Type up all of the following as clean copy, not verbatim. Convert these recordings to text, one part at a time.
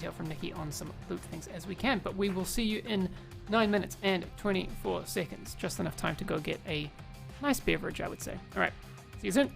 detail from Nikki on some loot things as we can. But we will see you in 9 minutes and 24 seconds. Just enough time to go get a nice beverage, I would say. All right, see you soon.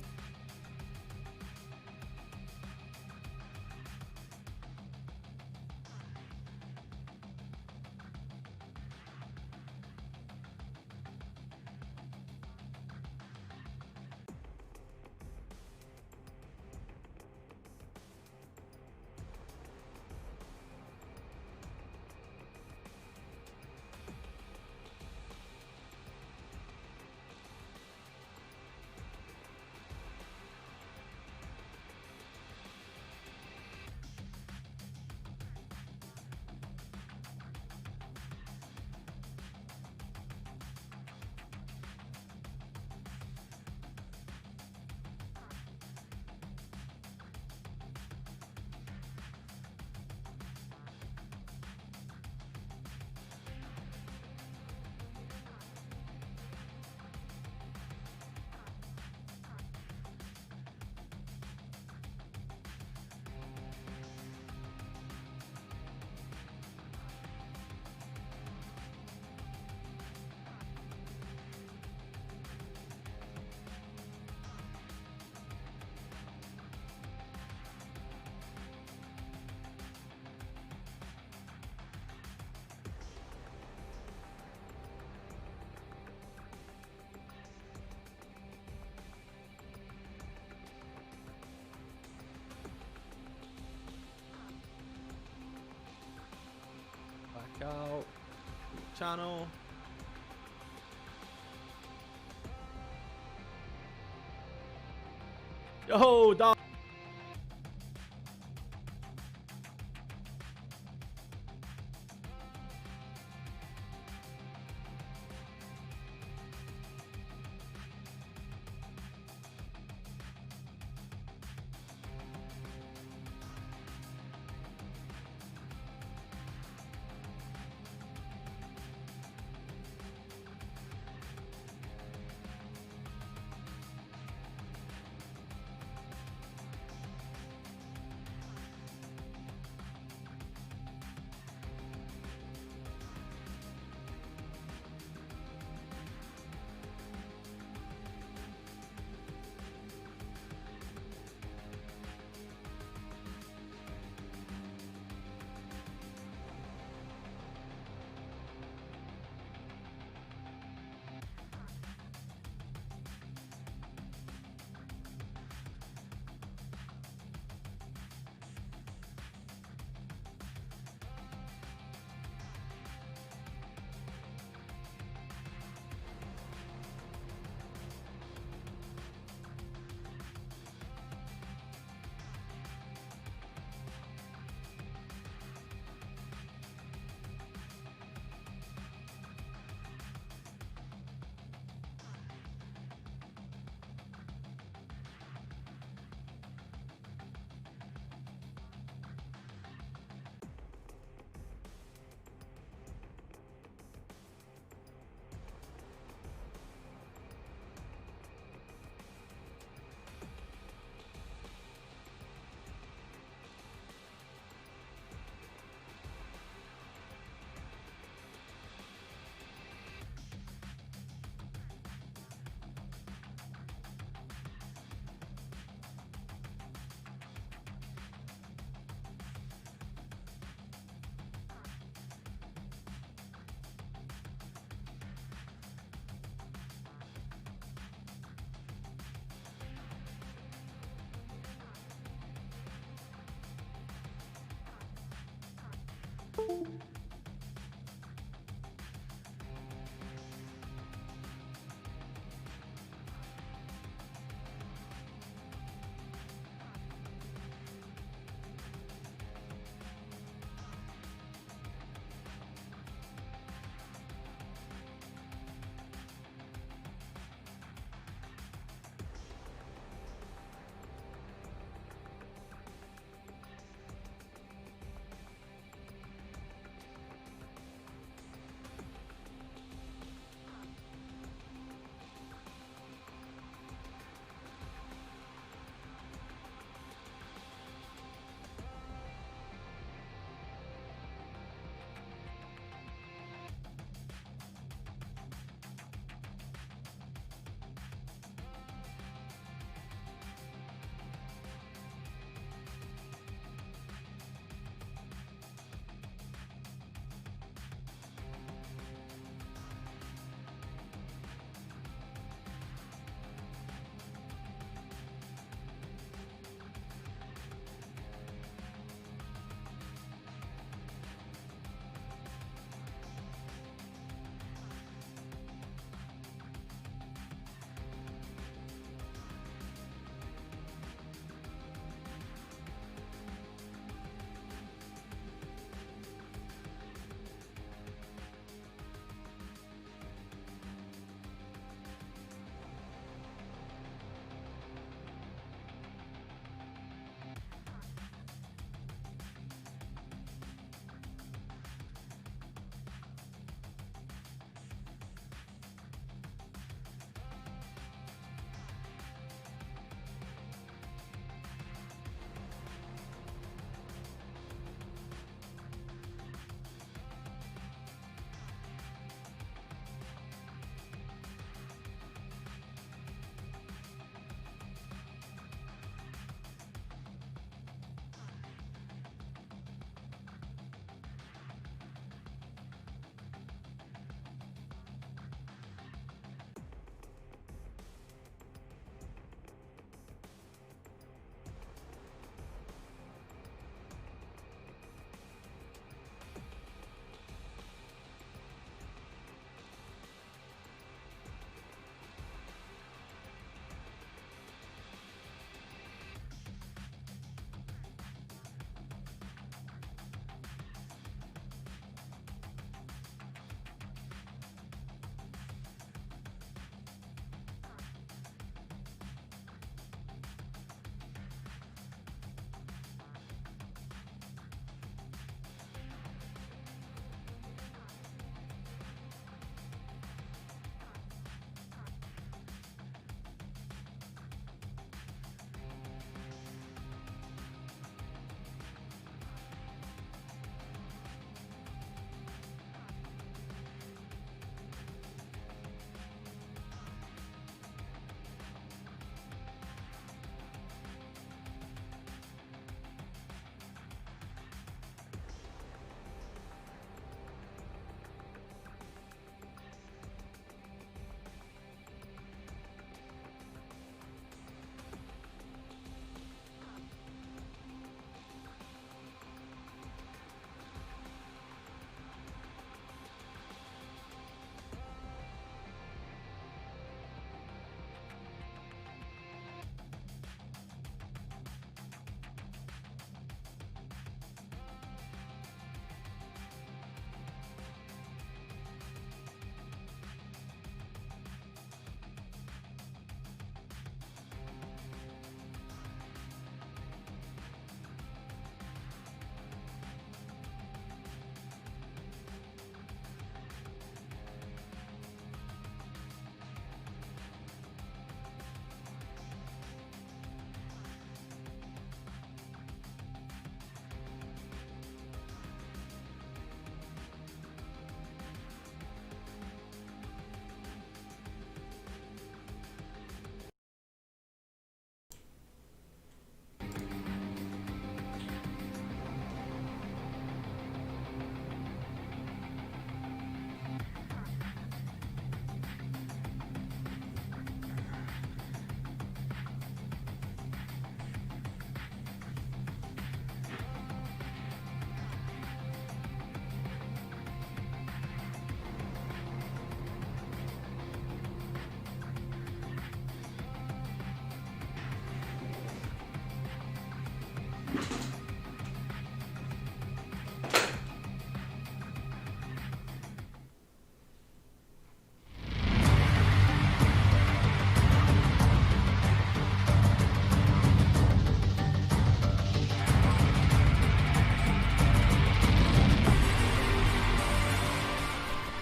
Back out. Channel. Yo, dog.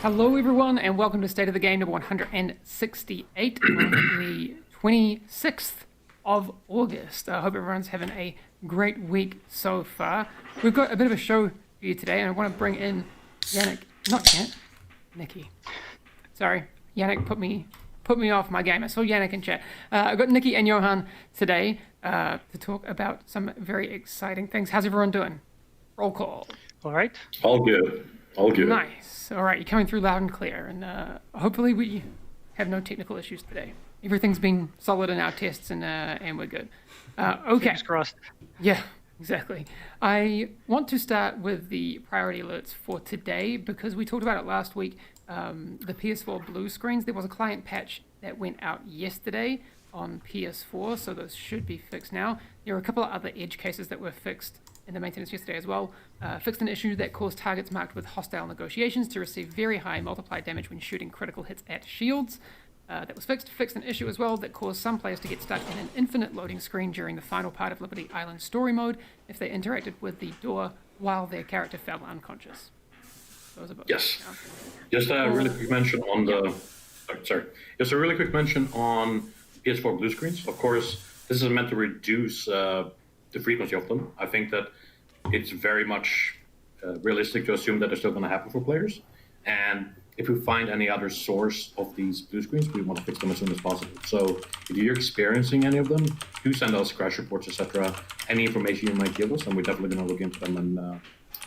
Hello, everyone, and welcome to State of the Game number 168 on the 26th of August. I hope everyone's having a great week so far. We've got a bit of a show for you today, and I want to bring in Nikki. Sorry, Yannick put me off my game. I saw Yannick in chat. I've got Nikki and Johan today to talk about some very exciting things. How's everyone doing? Roll call. All right. All good. All good. Nice. All right, you're coming through loud and clear, and hopefully we have no technical issues today. Everything's been solid in our tests, and we're good. Okay. Fingers crossed. Yeah, exactly. I want to start with the priority alerts for today because we talked about it last week. The PS4 blue screens, there was a client patch that went out yesterday on PS4, so those should be fixed now. There were a couple of other edge cases that were fixed in the maintenance yesterday as well. Fixed an issue that caused targets marked with hostile negotiations to receive very high multiplied damage when shooting critical hits at shields. That was fixed. Fixed an issue as well that caused some players to get stuck in an infinite loading screen during the final part of Liberty Island story mode if they interacted with the door while their character fell unconscious. Those are both. Yes. Just a really quick mention on the. Just a really quick mention on PS4 blue screens. Of course, this is meant to reduce the frequency of them. I think that it's very much realistic to assume that they're still going to happen for players. And if we find any other source of these blue screens, we want to fix them as soon as possible. So if you're experiencing any of them, do send us crash reports, etc. Any information you might give us, and we're definitely going to look into them and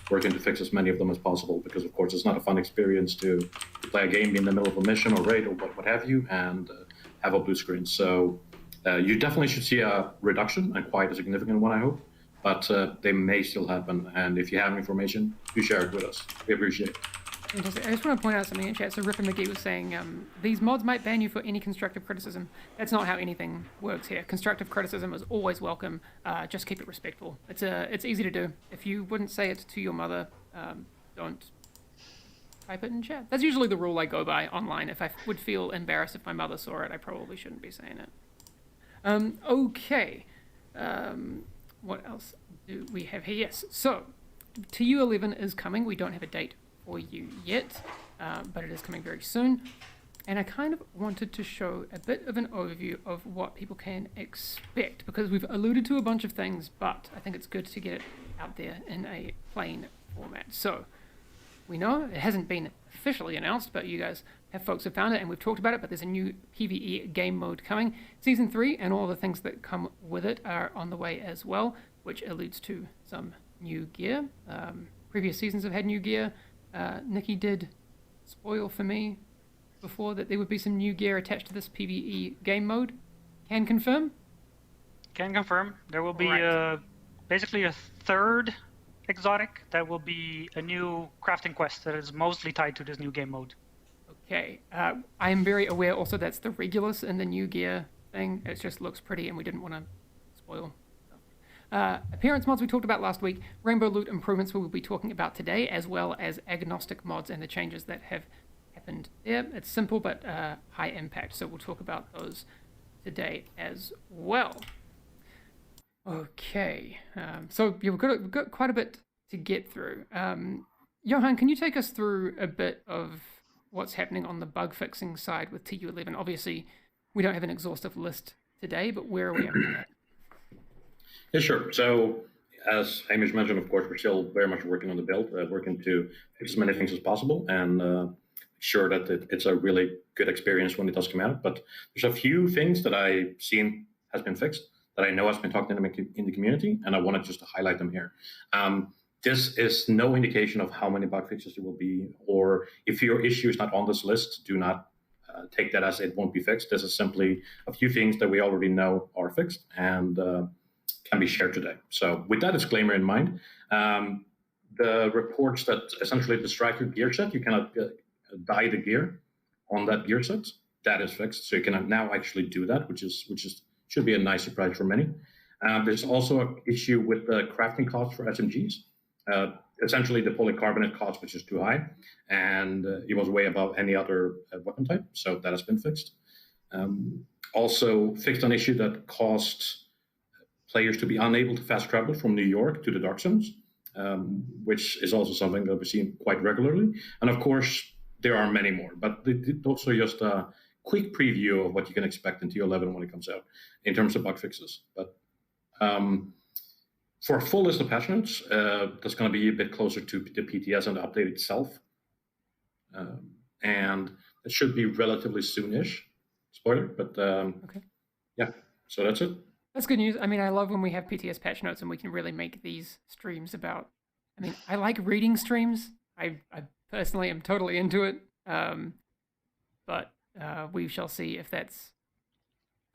working to fix as many of them as possible. Because of course, it's not a fun experience to play a game in the middle of a mission or raid or what have you, and have a blue screen. So you definitely should see a reduction, and quite a significant one, I hope. But they may still happen, and if you have information, do share it with us. We appreciate it. Fantastic. I just want to point out something in chat. So Ripper McGee was saying, these mods might ban you for any constructive criticism. That's not how anything works here. Constructive criticism is always welcome. Just keep it respectful. It's easy to do. If you wouldn't say it to your mother, don't type it in chat. That's usually the rule I go by online. If I would feel embarrassed if my mother saw it, I probably shouldn't be saying it. Okay. What else do we have here? Yes. So, TU11 is coming. We don't have a date for you yet, but it is coming very soon. And I kind of wanted to show a bit of an overview of what people can expect, because we've alluded to a bunch of things, but I think it's good to get it out there in a plain format. So, we know it hasn't been officially announced, but you guys folks have found it, and we've talked about it, but there's a new PvE game mode coming. Season 3 and all the things that come with it are on the way as well, which alludes to some new gear. Previous seasons have had new gear. Nikki did spoil for me before that there would be some new gear attached to this PvE game mode. Can confirm? Can confirm. There will be Right. basically a third exotic that will be a new crafting quest that is mostly tied to this new game mode. Okay. I am very aware also that's the Regulus in the new gear thing. It just looks pretty, and we didn't want to spoil. Appearance mods we talked about last week. Rainbow loot improvements we will be talking about today, as well as agnostic mods and the changes that have happened there. It's simple but high impact, so we'll talk about those today as well. Okay. So yeah, we've got quite a bit to get through. Johan, can you take us through a bit of what's happening on the bug fixing side with TU11? Obviously, we don't have an exhaustive list today, but where are we at with that? Yeah, sure. So, as Hamish mentioned, of course, we're still very much working on the build, working to fix as many things as possible, and make sure that it's a really good experience when it does come out. But there's a few things that I've seen has been fixed that I know has been talked in the community, and I wanted just to highlight them here. This is no indication of how many bug fixes there will be, or if your issue is not on this list, do not take that as it won't be fixed. This is simply a few things that we already know are fixed and can be shared today. So with that disclaimer in mind, the reports that essentially distract your gear set, you cannot dye the gear on that gear set. That is fixed, so you can now actually do that, which should be a nice surprise for many. There's also an issue with the crafting cost for SMGs. Essentially, the polycarbonate cost, which is too high, and it was way above any other weapon type, so that has been fixed. Also fixed an issue that caused players to be unable to fast travel from New York to the dark zones, which is also something that we're seeing quite regularly. And of course, there are many more. But it's also just a quick preview of what you can expect in TO11 when it comes out in terms of bug fixes. But for a full list of patch notes, that's going to be a bit closer to the PTS and the update itself. And it should be relatively soonish. Spoiler, but Okay. yeah, so that's it. That's good news. I mean, I love when we have PTS patch notes and we can really make these streams about. I mean, I like reading streams. I personally am totally into it. But we shall see if that's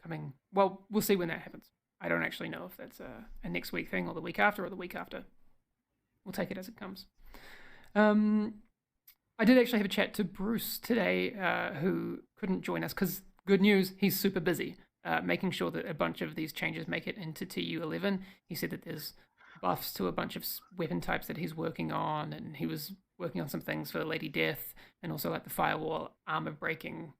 coming. Well, we'll see when that happens. I don't actually know if that's a next week thing or the week after or the week after. We'll take it as it comes. I did actually have a chat to Bruce today, who couldn't join us because, good news, he's super busy making sure that a bunch of these changes make it into TU11. He said that there's buffs to a bunch of weapon types that he's working on, and he was working on some things for Lady Death and also like the firewall armor breaking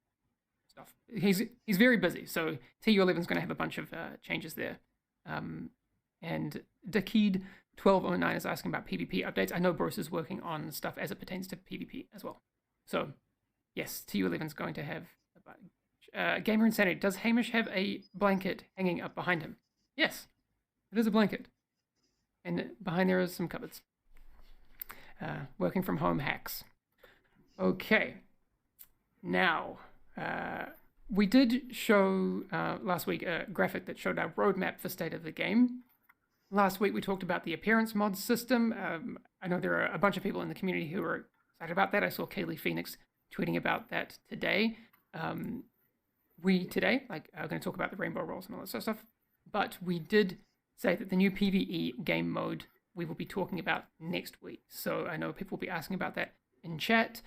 stuff. He's very busy, so TU11 is going to have a bunch of changes there. And Dakid 1209 is asking about PvP updates. I know Bruce is working on stuff as it pertains to PvP as well. So yes, TU11 is going to have a bunch. Gamer Insanity, does Hamish have a blanket hanging up behind him? Yes, it is a blanket. And behind there is some cupboards. Working from home hacks. Okay. Now, we did show last week a graphic that showed our roadmap for State of the Game. Last week we talked about the appearance mod system. I know there are a bunch of people in the community who are excited about that. I saw Kaylee Phoenix tweeting about that today. We today are going to talk about the rainbow rolls and all that sort of stuff. But we did say that the new PvE game mode we will be talking about next week. So I know people will be asking about that in chat.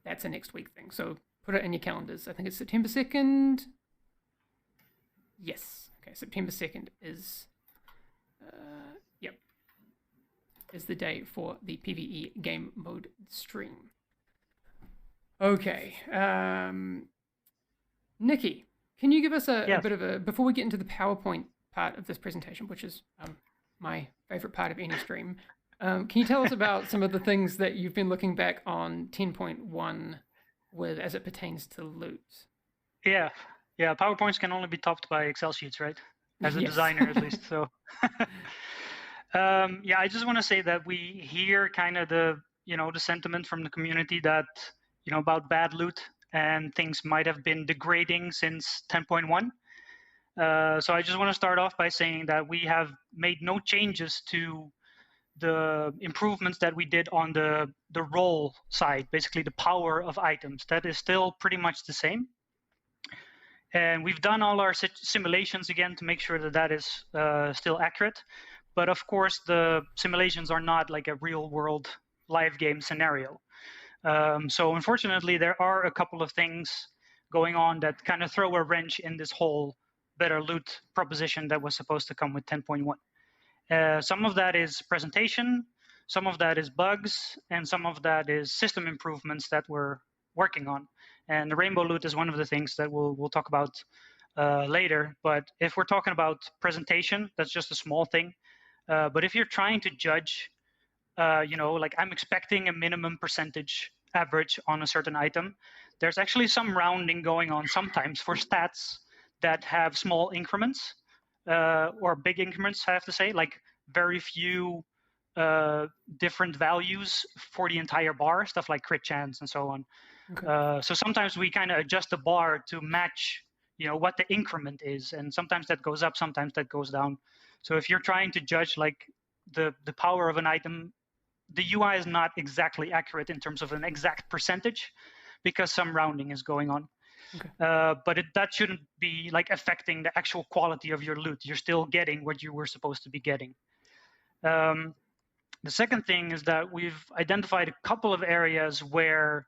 That's a next week thing. So put it in your calendars. I think it's September 2nd. Yes. Okay, September 2nd is... is the day for the PvE game mode stream. Okay. Nikki, can you give us a bit of a... Before we get into the PowerPoint part of this presentation, which is my favorite part of any stream, can you tell us about some of the things that you've been looking back on 10.1 with as it pertains to loot? Yeah. PowerPoints can only be topped by Excel sheets, right? As a designer, at least. So, I just want to say that we hear kind of the sentiment from the community that about bad loot and things might have been degrading since 10.1. So I just want to start off by saying that we have made no changes to the improvements that we did on the roll side, basically the power of items. That is still pretty much the same. And we've done all our simulations again to make sure that that is still accurate. But of course, the simulations are not like a real world live game scenario. So unfortunately, there are a couple of things going on that kind of throw a wrench in this whole better loot proposition that was supposed to come with 10.1. Some of that is presentation, some of that is bugs, and some of that is system improvements that we're working on. And the rainbow loot is one of the things that we'll talk about later. But if we're talking about presentation, that's just a small thing. But if you're trying to judge, like I'm expecting a minimum percentage average on a certain item, there's actually some rounding going on sometimes for stats that have small increments or big increments, I have to say, like very few different values for the entire bar, stuff like crit chance and so on. Okay. So sometimes we kind of adjust the bar to match, what the increment is, and sometimes that goes up, sometimes that goes down. So if you're trying to judge like the power of an item, the UI is not exactly accurate in terms of an exact percentage because some rounding is going on. Okay. But that shouldn't be like affecting the actual quality of your loot. You're still getting what you were supposed to be getting. The second thing is that we've identified a couple of areas where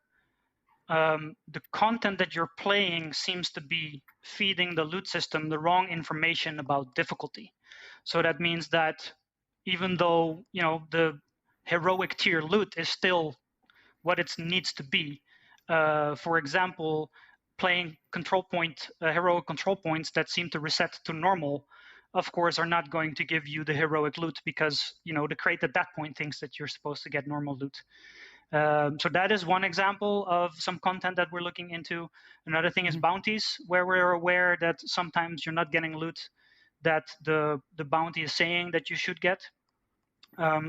the content that you're playing seems to be feeding the loot system the wrong information about difficulty. So that means that even though the heroic tier loot is still what it needs to be, for example, playing heroic control points that seem to reset to normal, of course, are not going to give you the heroic loot because the crate at that point thinks that you're supposed to get normal loot. So that is one example of some content that we're looking into. Another thing is bounties, where we're aware that sometimes you're not getting loot that the bounty is saying that you should get.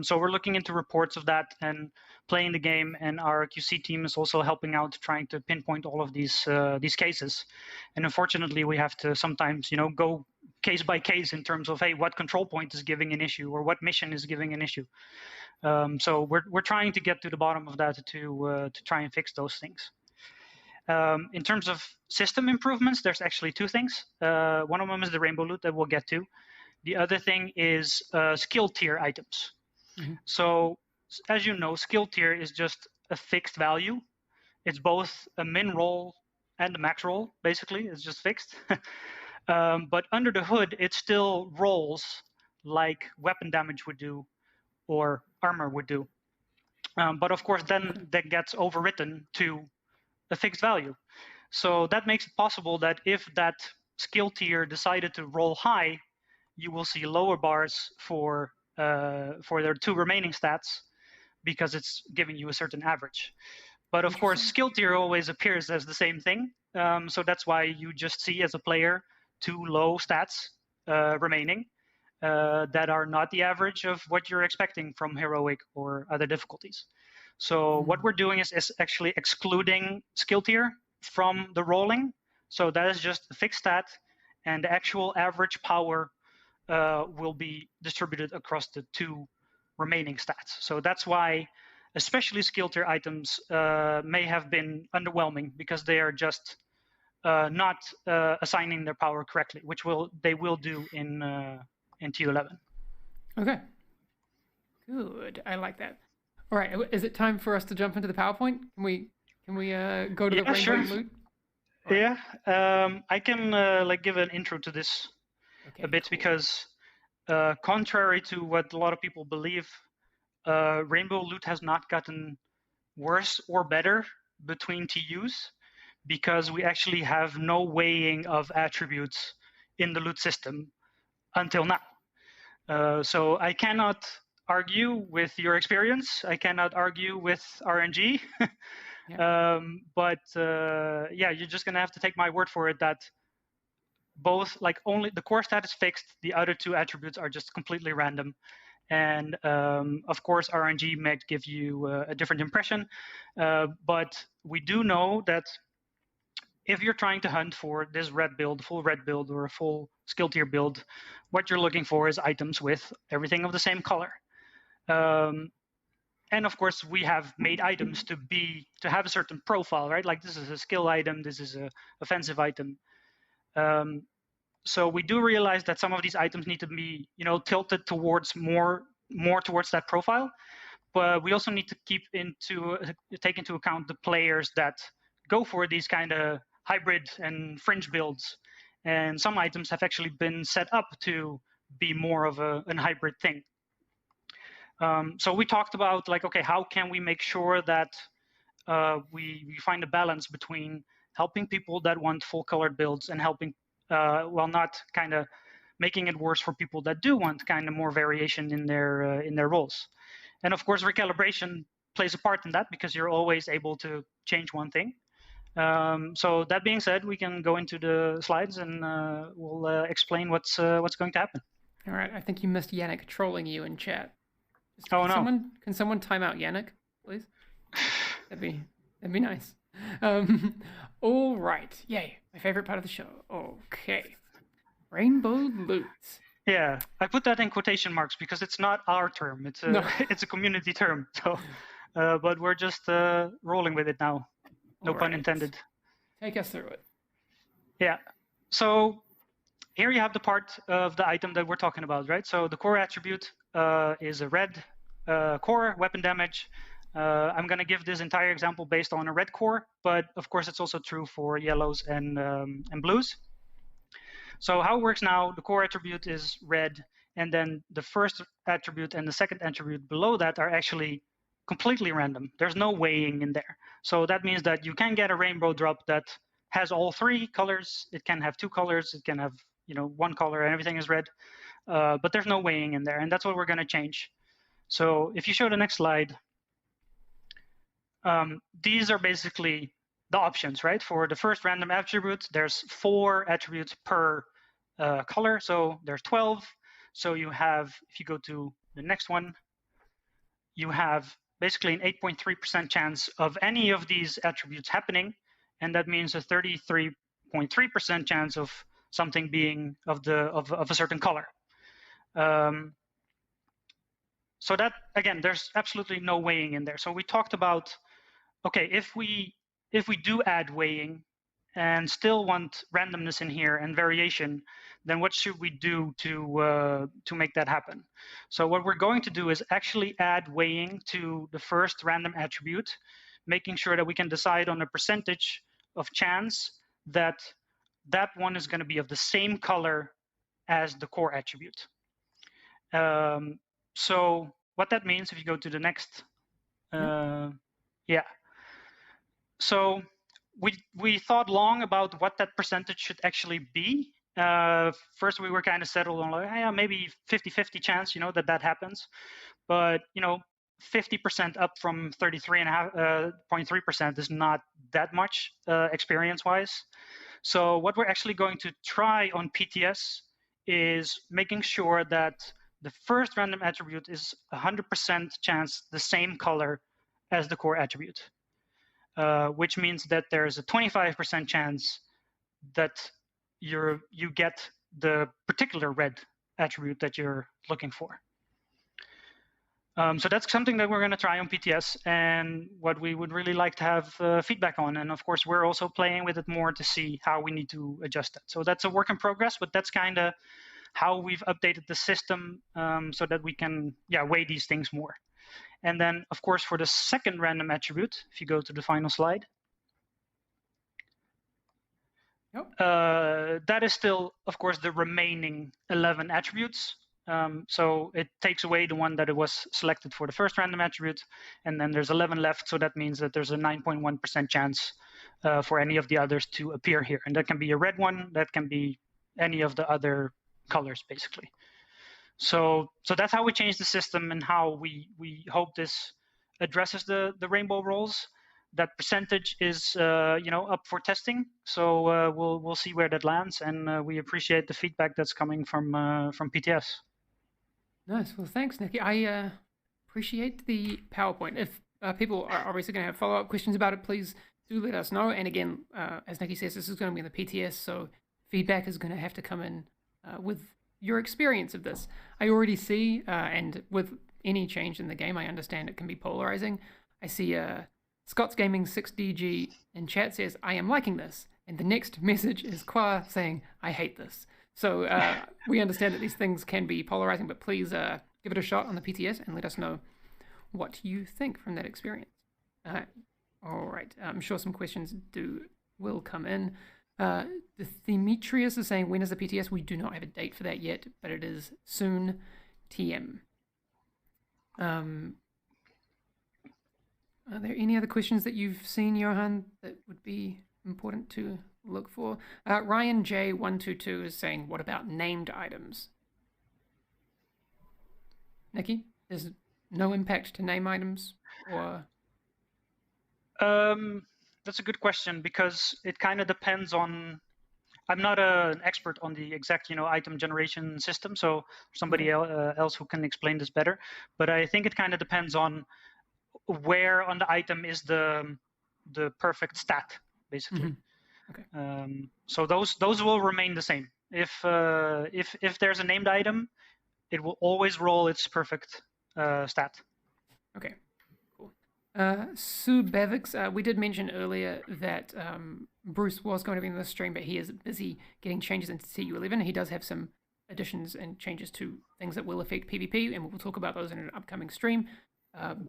So we're looking into reports of that and playing the game, and our QC team is also helping out, trying to pinpoint all of these cases. And unfortunately, we have to sometimes, go case by case in terms of, hey, what control point is giving an issue or what mission is giving an issue. So we're trying to get to the bottom of that to try and fix those things. In terms of system improvements, there's actually two things. One of them is the rainbow loot that we'll get to. The other thing is skill tier items. So as you know, skill tier is just a fixed value. It's both a min roll and a max roll, basically. It's just fixed. But under the hood, it still rolls like weapon damage would do or armor would do. But of course, then that gets overwritten to a fixed value. So that makes it possible that if that skill tier decided to roll high, you will see lower bars for their two remaining stats because it's giving you a certain average. But of course, skill tier always appears as the same thing. So that's why you just see as a player two low stats remaining that are not the average of what you're expecting from heroic or other difficulties. So what we're doing is actually excluding skill tier from the rolling. So that is just a fixed stat, and the actual average power will be distributed across the two remaining stats. So that's why especially skill tier items may have been underwhelming because they are just not assigning their power correctly, which they will do in TU11. Okay. Good. I like that. All right. Is it time for us to jump into the PowerPoint? Can we go to the rainbow sure. loot? Right. Yeah. I can give an intro to this a bit, cool. Because contrary to what a lot of people believe, rainbow loot has not gotten worse or better between TUs because we actually have no weighing of attributes in the loot system until now. So I cannot argue with your experience. I cannot argue with RNG. Yeah. But you're just going to have to take my word for it that both, only the core stat is fixed, the other two attributes are just completely random. And of course, RNG might give you a different impression. But we do know that if you're trying to hunt for this red build, full red build, or a full skill tier build, what you're looking for is items with everything of the same color. And of course, we have made items to have a certain profile, right? Like this is a skill item, this is an offensive item. So we do realize that some of these items need to be, tilted towards more towards that profile. But we also need to take into account the players that go for these kind of hybrid and fringe builds. And some items have actually been set up to be more of a hybrid thing. So we talked about okay, how can we make sure that we find a balance between helping people that want full colored builds and helping while not kind of making it worse for people that do want kind of more variation in their roles. And of course, recalibration plays a part in that because you're always able to change one thing. So that being said, we can go into the slides and we'll explain what's going to happen. All right. I think you missed Yannick trolling you in chat. Oh no! Can someone time out Yannick, please? That'd be nice. All right. Yay! My favorite part of the show. Okay. Rainbow loot. Yeah, I put that in quotation marks because it's not our term. It's a community term. So, but we're just rolling with it now. No pun intended. Take us through it. Yeah. So here you have the part of the item that we're talking about, right? So the core attribute is a red core weapon damage. I'm going to give this entire example based on a red core, but of course it's also true for yellows and blues. So how it works now, the core attribute is red, and then the first attribute and the second attribute below that are actually completely random. There's no weighing in there. So that means that you can get a rainbow drop that has all three colors. It can have two colors. It can have one color and everything is red. But there's no weighing in there, and that's what we're going to change. So if you show the next slide, these are basically the options, right? For the first random attribute, there's 4 attributes per color, so there's 12. So you have, if you go to the next one, you have basically an 8.3% chance of any of these attributes happening, and that means a 33.3% chance of something being of a certain color. So that, again, there's absolutely no weighing in there. So we talked about, okay, if we do add weighing and still want randomness in here and variation, then what should we do to make that happen? So what we're going to do is actually add weighing to the first random attribute, making sure that we can decide on a percentage of chance that that one is going to be of the same color as the core attribute. So what that means, if you go to the next, yeah. So we thought long about what that percentage should actually be. First, we were kind of settled on like, yeah, maybe 50-50 chance, that happens. But 50% up from 33.3% is not that much experience-wise. So what we're actually going to try on PTS is making sure that the first random attribute is 100% chance the same color as the core attribute, which means that there's a 25% chance that you get the particular red attribute that you're looking for. So that's something that we're going to try on PTS, and what we would really like to have feedback on. And of course, we're also playing with it more to see how we need to adjust that. So that's a work in progress, but that's kind of how we've updated the system so that we can weigh these things more. And then, of course, for the second random attribute, if you go to the final slide, that is still, of course, the remaining 11 attributes. So it takes away the one that it was selected for the first random attribute, and then there's 11 left. So that means that there's a 9.1% chance for any of the others to appear here. And that can be a red one, that can be any of the other colors, basically. So that's how we change the system and how we hope this addresses the rainbow roles. That percentage is up for testing. So we'll see where that lands, and we appreciate the feedback that's coming from PTS. Nice. Well, thanks, Nikki. I appreciate the PowerPoint. If people are obviously going to have follow-up questions about it, please do let us know. And again, as Nikki says, this is going to be in the PTS, so feedback is going to have to come in with your experience of this. I already see, and with any change in the game, I understand it can be polarizing. I see Scott's Gaming 6DG in chat says, I am liking this. And the next message is Qua saying, I hate this. So we understand that these things can be polarizing, but please give it a shot on the PTS and let us know what you think from that experience. All right. I'm sure some questions will come in. Demetrius is saying, when is the PTS? We do not have a date for that yet, but it is soon, TM. Are there any other questions that you've seen, Johan, that would be important to look for? Ryan J122 is saying, what about named items? Nikki, there's no impact to name items, or? That's a good question, because it kind of depends on, I'm not an expert on the exact, item generation system, so somebody else who can explain this better. But I think it kind of depends on where on the item is the perfect stat, basically. Okay. So those will remain the same. If there's a named item, it will always roll its perfect stat. Okay. Sue Bevix, we did mention earlier that Bruce was going to be in the stream, but he is busy getting changes into TU11. He does have some additions and changes to things that will affect PvP, and we'll talk about those in an upcoming stream.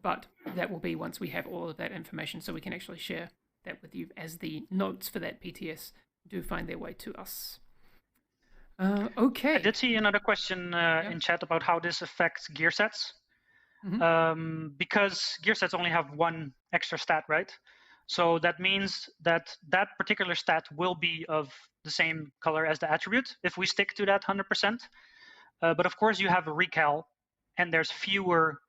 But that will be once we have all of that information, so we can actually share that with you as the notes for that PTS do find their way to us. Okay. I did see another question in chat about how this affects gear sets. Because gear sets only have one extra stat, right? So that means that that particular stat will be of the same color as the attribute if we stick to that 100%. But of course, you have a recal, and there's fewer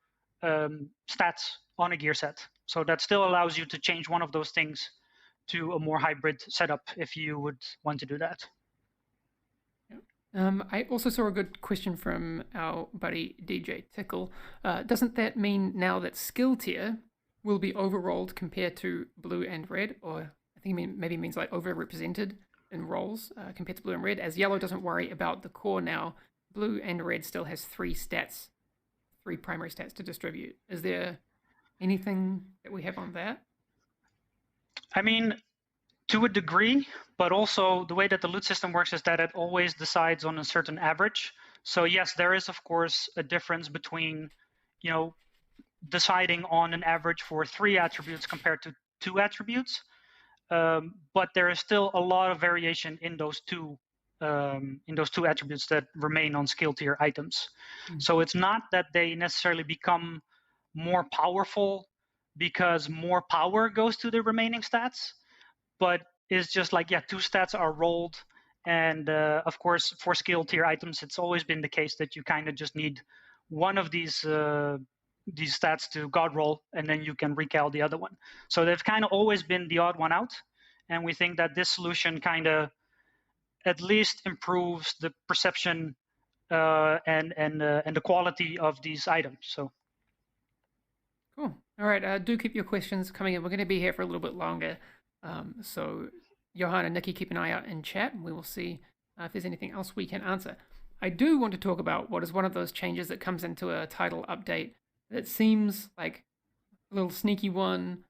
stats on a gear set. So that still allows you to change one of those things to a more hybrid setup if you would want to do that. I also saw a good question from our buddy DJ Tickle. Doesn't that mean now that skill tier will be overrolled compared to blue and red? Or I think maybe means like overrepresented in roles compared to blue and red, as yellow doesn't worry about the core now. Blue and red still has three primary stats to distribute. Is there anything that we have on that? I mean, to a degree, but also the way that the loot system works is that it always decides on a certain average. So yes, there is of course a difference between, deciding on an average for 3 attributes compared to 2 attributes, but there is still a lot of variation in those two attributes that remain on skill tier items. Mm-hmm. So it's not that they necessarily become more powerful because more power goes to the remaining stats, but it's just like, 2 stats are rolled. And of course, for skill tier items, it's always been the case that you kind of just need one of these stats to god roll, and then you can recal the other one. So they've kind of always been the odd one out. And we think that this solution kind of at least improves the perception and the quality of these items. So. Cool. All right. Do keep your questions coming in. We're going to be here for a little bit longer. So Johan and Nikki, keep an eye out in chat, and we will see if there's anything else we can answer. I do want to talk about what is one of those changes that comes into a title update that seems like a little sneaky one,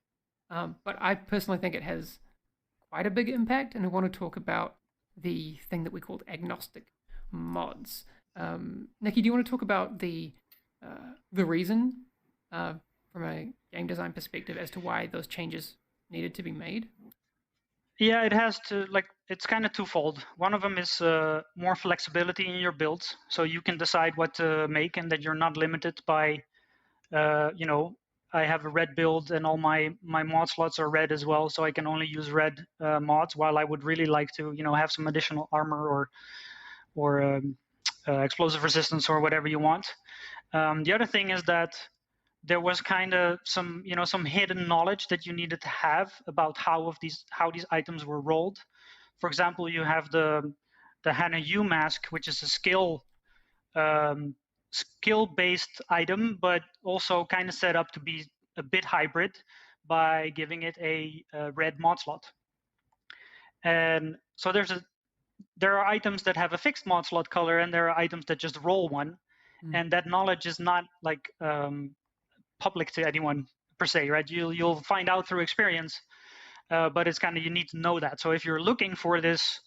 but I personally think it has quite a big impact, and I want to talk about the thing that we called agnostic mods. Nikki, do you want to talk about the reason from a game design perspective as to why those changes needed to be made? Yeah, it has to, it's kind of twofold. One of them is more flexibility in your builds, so you can decide what to make and that you're not limited by, I have a red build and all my mod slots are red as well, so I can only use red mods, while I would really like to, have some additional armor or explosive resistance or whatever you want. The other thing is that there was kind of some hidden knowledge that you needed to have about how these items were rolled. For example, you have the Hannah U mask, which is a skill-based item, but also kind of set up to be a bit hybrid by giving it a red mod slot. And so there are items that have a fixed mod slot color, and there are items that just roll one, and that knowledge is not public to anyone per se, right? You'll find out through experience, but it's kind of, you need to know that. So if you're looking for this,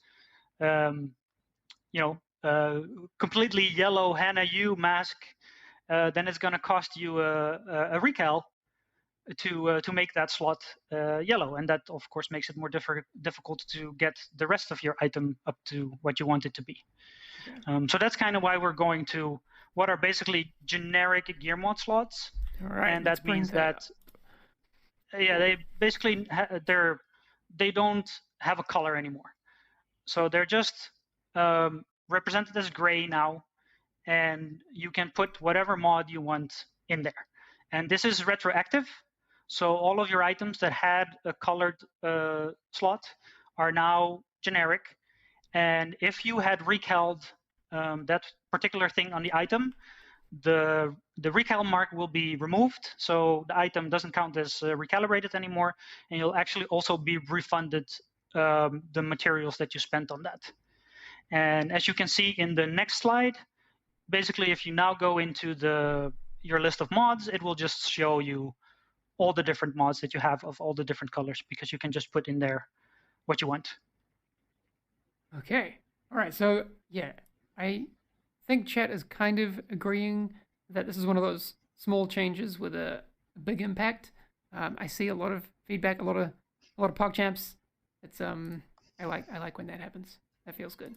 completely yellow Hannah U mask, then it's going to cost you a recal to make that slot yellow, and that of course makes it more difficult to get the rest of your item up to what you want it to be. Okay. So that's kind of why we're going to what are basically generic gear mod slots. All right, and that means that they basically they don't have a color anymore, so they're just represented as gray now, and you can put whatever mod you want in there. And this is retroactive, so all of your items that had a colored slot are now generic, and if you had recaled that particular thing on the item, the recal mark will be removed, so the item doesn't count as recalibrated anymore, and you'll actually also be refunded the materials that you spent on that. And as you can see in the next slide, basically if you now go into your list of mods, it will just show you all the different mods that you have of all the different colors, because you can just put in there what you want. Okay. All right. So yeah, I think chat is kind of agreeing that this is one of those small changes with a big impact. I see a lot of feedback, a lot of PogChamps. It's I like when that happens. That feels good.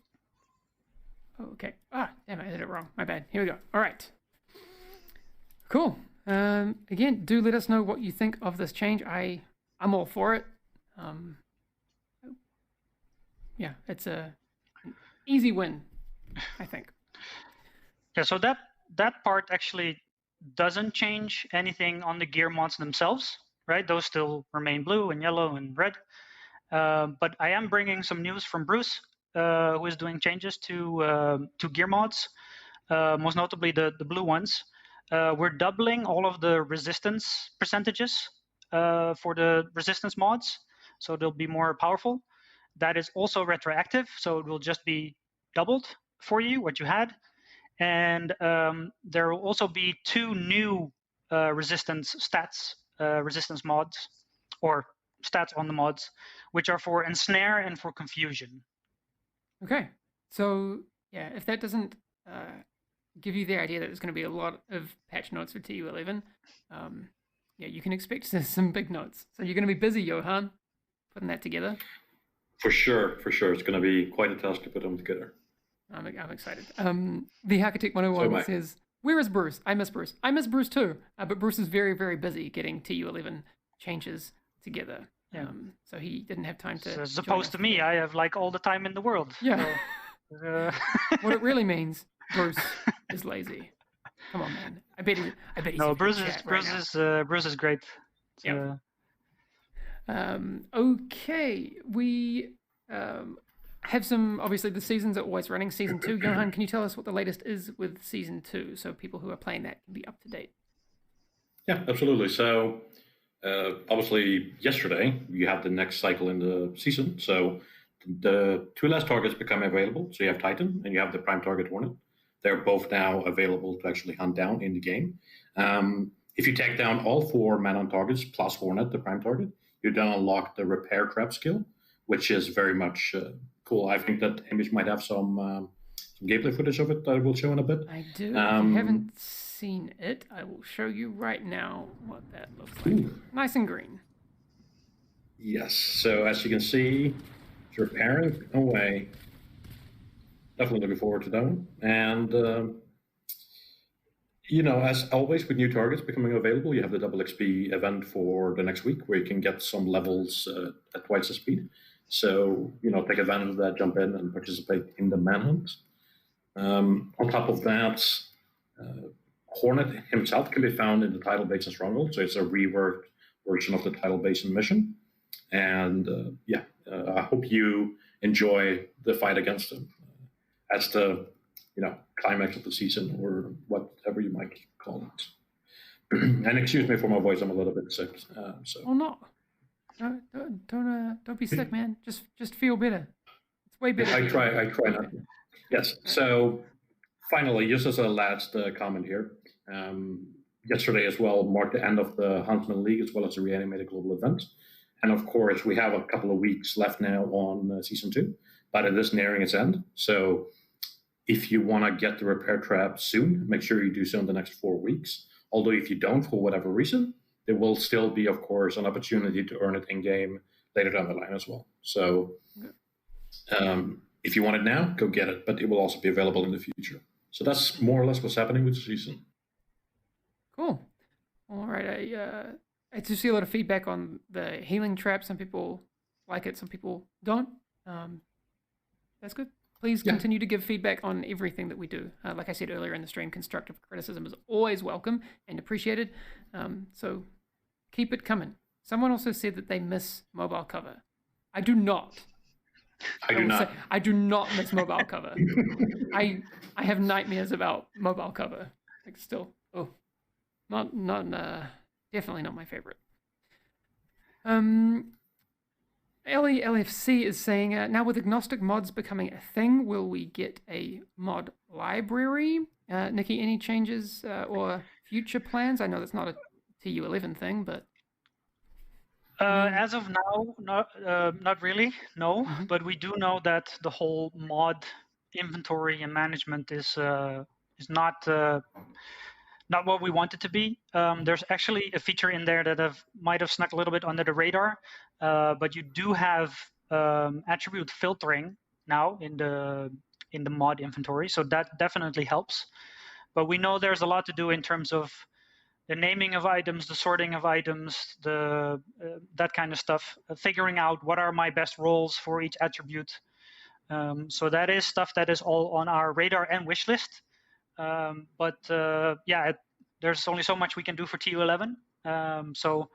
Okay. Damn, I did it wrong. My bad. Here we go. All right. Cool. Again, do let us know what you think of this change. I'm all for it. Yeah, it's an easy win, I think. Yeah, so that part actually doesn't change anything on the gear mods themselves, right? Those still remain blue and yellow and red. But I am bringing some news from Bruce, who is doing changes to gear mods, most notably the blue ones. We're doubling all of the resistance percentages for the resistance mods, so they'll be more powerful. That is also retroactive, so it will just be doubled for you what you had. And there will also be 2 new resistance stats, resistance mods, or stats on the mods, which are for ensnare and for confusion. Okay. So, yeah, if that doesn't give you the idea that there's going to be a lot of patch notes for TU11, yeah, you can expect some big notes. So you're going to be busy, Johan, putting that together. For sure. It's going to be quite a task to put them together. I'm excited. The Architect 101 says, where is Bruce? I miss Bruce. I miss Bruce too. But Bruce is very, very busy getting TU11 changes together. Yeah. So he didn't have time to. As opposed to me, I have like all the time in the world. Yeah. So, what it really means, Bruce is lazy. Come on, man. I bet he's. No, Bruce is great. Yeah. Okay, we have some. Obviously, the seasons are always running. Season 2, Johan, can you tell us what the latest is with Season 2, so people who are playing that can be up to date? Yeah, absolutely. So, obviously, yesterday you have the next cycle in the season. So, the 2 last targets become available. So you have Titan and you have the Prime Target Hornet. They're both now available to actually hunt down in the game. If you take down all 4 man-on targets plus Hornet, the Prime Target, you then unlock the Repair Trap skill, which is very much cool. I think that Image might have some gameplay footage of it that I will show in a bit. I do. If you haven't seen it, I will show you right now what that looks like. Ooh. Nice and green. Yes. So as you can see, it's repairing away. Definitely looking forward to that one. And as always with new targets becoming available, you have the double XP event for the next week where you can get some levels at twice the speed. So, take advantage of that, jump in and participate in the manhunt. On top of that, Hornet himself can be found in the Tidal Basin Stronghold. So it's a reworked version of the Tidal Basin mission. And I hope you enjoy the fight against him. As the climax of the season, or whatever you might call it. And excuse me for my voice; I'm a little bit sick. So. Oh no! Don't be sick, man. Just feel better. It's way better. I try not to. Yes. So finally, just as a last comment here, yesterday as well marked the end of the Huntsman League as well as the Reanimated Global Event, and of course we have a couple of weeks left now on season 2, but it is nearing its end. So if you want to get the Repair Trap soon, make sure you do so in the next 4 weeks. Although if you don't, for whatever reason, there will still be, of course, an opportunity to earn it in-game later down the line as well. So if you want it now, go get it, but it will also be available in the future. So that's more or less what's happening with the season. Cool. All right. I do see a lot of feedback on the healing trap. Some people like it, some people don't. That's good. Please continue to give feedback on everything that we do. Like I said earlier in the stream, constructive criticism is always welcome and appreciated. So keep it coming. Someone also said that they miss mobile cover. I do not. I do not miss mobile cover. I have nightmares about mobile cover. Like still, definitely not my favorite. LFC is saying, now with agnostic mods becoming a thing, will we get a mod library? Nikki, any changes or future plans? I know that's not a TU11 thing, but... As of now, not really, no. Mm-hmm. But we do know that the whole mod inventory and management is not what we want it to be. There's actually a feature in there that might have snuck a little bit under the radar, but you do have attribute filtering now in the mod inventory, so that definitely helps. But we know there's a lot to do in terms of the naming of items, the sorting of items, that kind of stuff, figuring out what are my best roles for each attribute. So that is stuff that is all on our radar and wish list. There's only so much we can do for TU11. So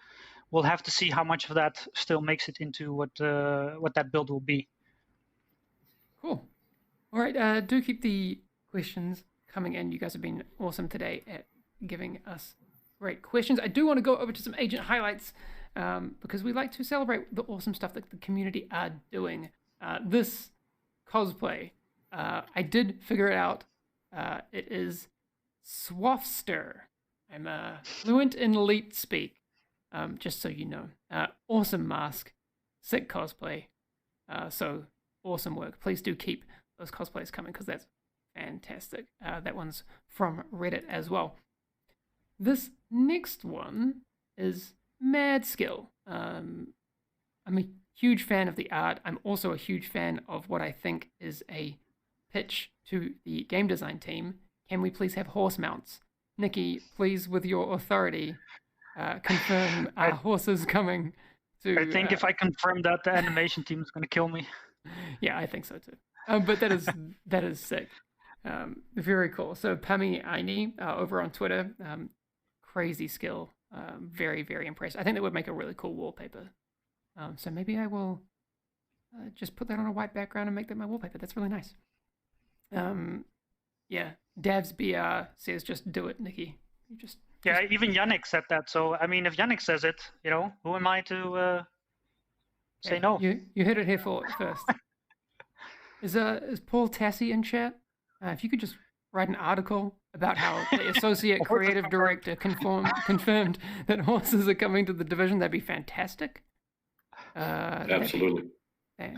we'll have to see how much of that still makes it into what that build will be. Cool. All right, do keep the questions coming in. You guys have been awesome today at giving us great questions. I do want to go over to some agent highlights because we like to celebrate the awesome stuff that the community are doing. This cosplay, I did figure it out. It is Swaffster. I'm fluent in elite speak, just so you know. Awesome mask, sick cosplay. So awesome work. Please do keep those cosplays coming because that's fantastic. That one's from Reddit as well. This next one is Mad Skill. I'm a huge fan of the art. I'm also a huge fan of what I think is a pitch to the game design team. Can we please have horse mounts? Nikki, please, with your authority, confirm horses coming to... I think if I confirm that, the animation team is going to kill me. Yeah, I think so too. But that is sick. Very cool. So Pami Aini over on Twitter, crazy skill. Very, very impressed. I think that would make a really cool wallpaper. So maybe I will just put that on a white background and make that my wallpaper. That's really nice. Yeah, Dav's BR says just do it, Nikki. Yeah, even Yannick said that. So, I mean, if Yannick says it, who am I to say no? You heard it here first. Is Paul Tassi in chat? If you could just write an article about how the associate creative director confirmed that horses are coming to the division, that'd be fantastic. Absolutely.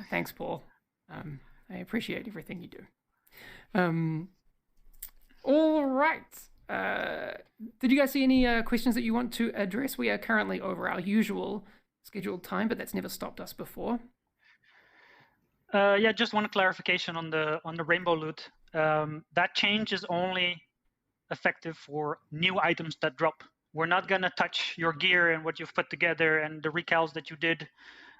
Thanks, Paul. I appreciate everything you do. All right. Did you guys see any questions that you want to address? We are currently over our usual scheduled time, but that's never stopped us before. Yeah, just one clarification on the rainbow loot. That change is only effective for new items that drop. We're not gonna touch your gear and what you've put together and the recals that you did.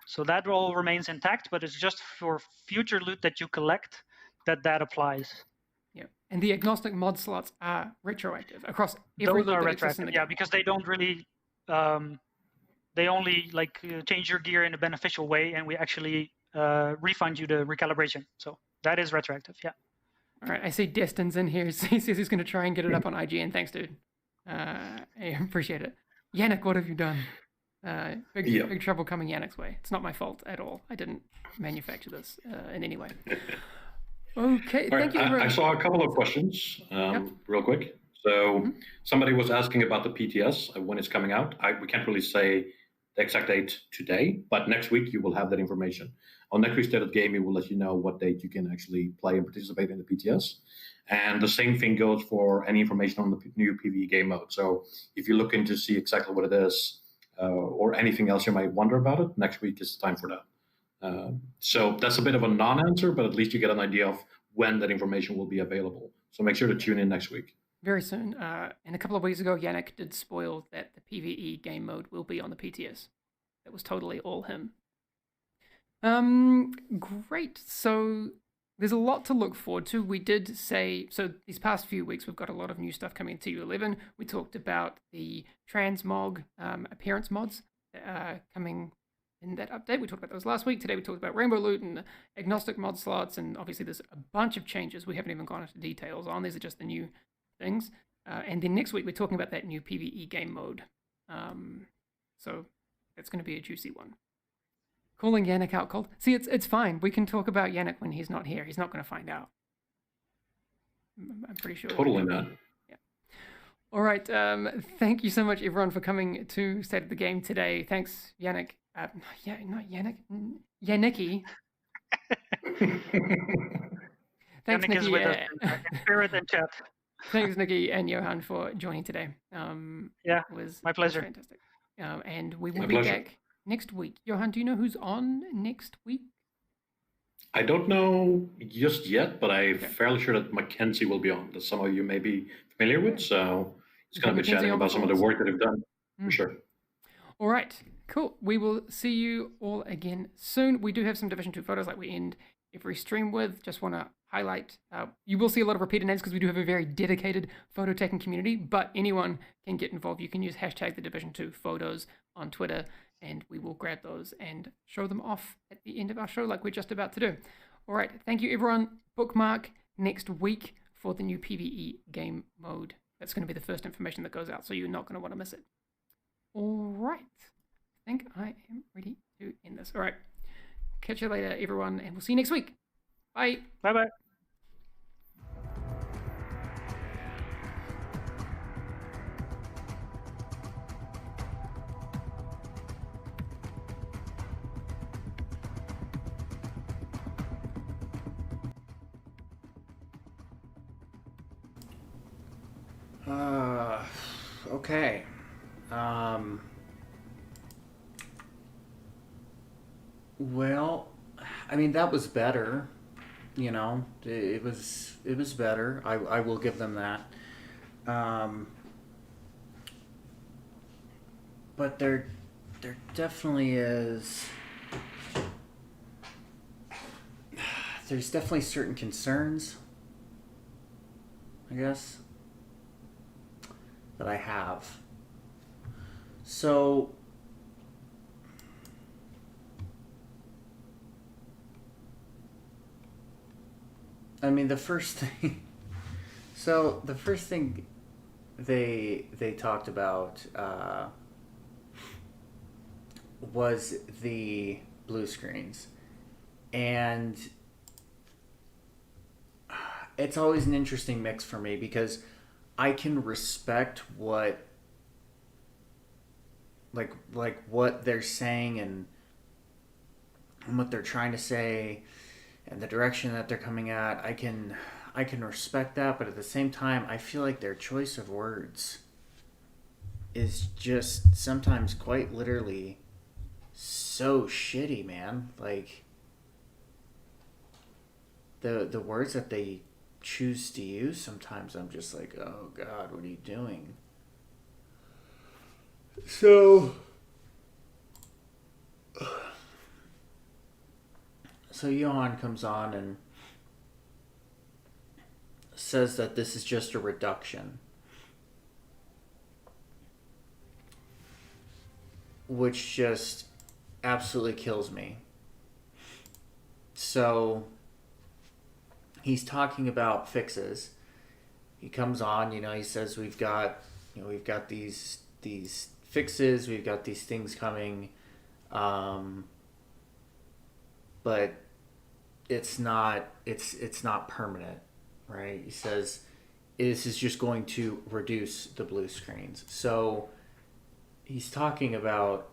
So that all remains intact, but it's just for future loot that you collect that applies. Yeah, and the agnostic mod slots are retroactive across every loot that exists in the game. Yeah, because they don't really, they only change your gear in a beneficial way, and we actually refund you the recalibration. So that is retroactive. Yeah. All right, I see Destin's in here. He says he's going to try and get it up on IGN. Thanks, dude. I appreciate it. Yannick, what have you done? Big trouble coming Yannick's way. It's not my fault at all. I didn't manufacture this in any way. Okay, thank you. I saw a couple of questions real quick. So somebody was asking about the PTS when it's coming out. We can't really say the exact date today, but next week you will have that information. On next week's State of Game, we will let you know what date you can actually play and participate in the PTS. And the same thing goes for any information on the new PvE game mode. So if you're looking to see exactly what it is or anything else you might wonder about it, next week is the time for that. So that's a bit of a non-answer, but at least you get an idea of when that information will be available. So make sure to tune in next week. Very soon. And a couple of weeks ago, Yannick did spoil that the PvE game mode will be on the PTS. That was totally all him. Great. So there's a lot to look forward to. We did say, so these past few weeks, we've got a lot of new stuff coming in TU11. We talked about the transmog appearance mods coming in that update. We talked about those last week. Today we talked about Rainbow Loot and agnostic mod slots, and obviously there's a bunch of changes we haven't even gone into details on. These are just the new things. And then next week we're talking about that new PvE game mode. So that's going to be a juicy one. Calling Yannick out cold. See, it's fine. We can talk about Yannick when he's not here. He's not going to find out. I'm pretty sure. Totally not. Yeah. All right. Thank you so much, everyone, for coming to State of the Game today. Thanks, Yannick. Not Yannick. Yannicki. Thanks, Yannick Nikki. is with us in spirit and chat. Thanks, Nikki and Johan, for joining today. Yeah, it was my pleasure. Fantastic. And we will be back next week. Johan, do you know who's on next week? I don't know just yet, but I'm fairly sure that Mackenzie will be on, that some of you may be familiar with. So it's going to be chatting about some of the work that they've done, for sure. All right, cool. We will see you all again soon. We do have some Division 2 photos like we end every stream with. Just want to highlight. You will see a lot of repeated names because we do have a very dedicated photo taking community, but anyone can get involved. You can use hashtag the Division2 photos on Twitter, and we will grab those and show them off at the end of our show like we're just about to do. All right, thank you everyone. Bookmark next week for the new PvE game mode. That's going to be the first information that goes out, so you're not going to want to miss it. All right, I think I am ready to end this. All right, catch you later everyone, and we'll see you next week. Bye. Bye-bye. Okay. Well, I mean, that was better. You know, it was better. I will give them that. But there definitely is. There's definitely certain concerns, I guess, that I have. So, I mean, the first thing. So the first thing they talked about was the blue screens, and it's always an interesting mix for me because I can respect what like what they're saying and what they're trying to say and the direction that they're coming at. I can respect that, but at the same time I feel like their choice of words is just sometimes quite literally so shitty, man. Like the words that they choose to use, sometimes I'm just like, oh God, what are you doing? So Johan comes on and says that this is just a reduction, which just absolutely kills me. So he's talking about fixes. He comes on, he says we've got these fixes, we've got these things coming, but it's not permanent, right? He says this is just going to reduce the blue screens. So he's talking about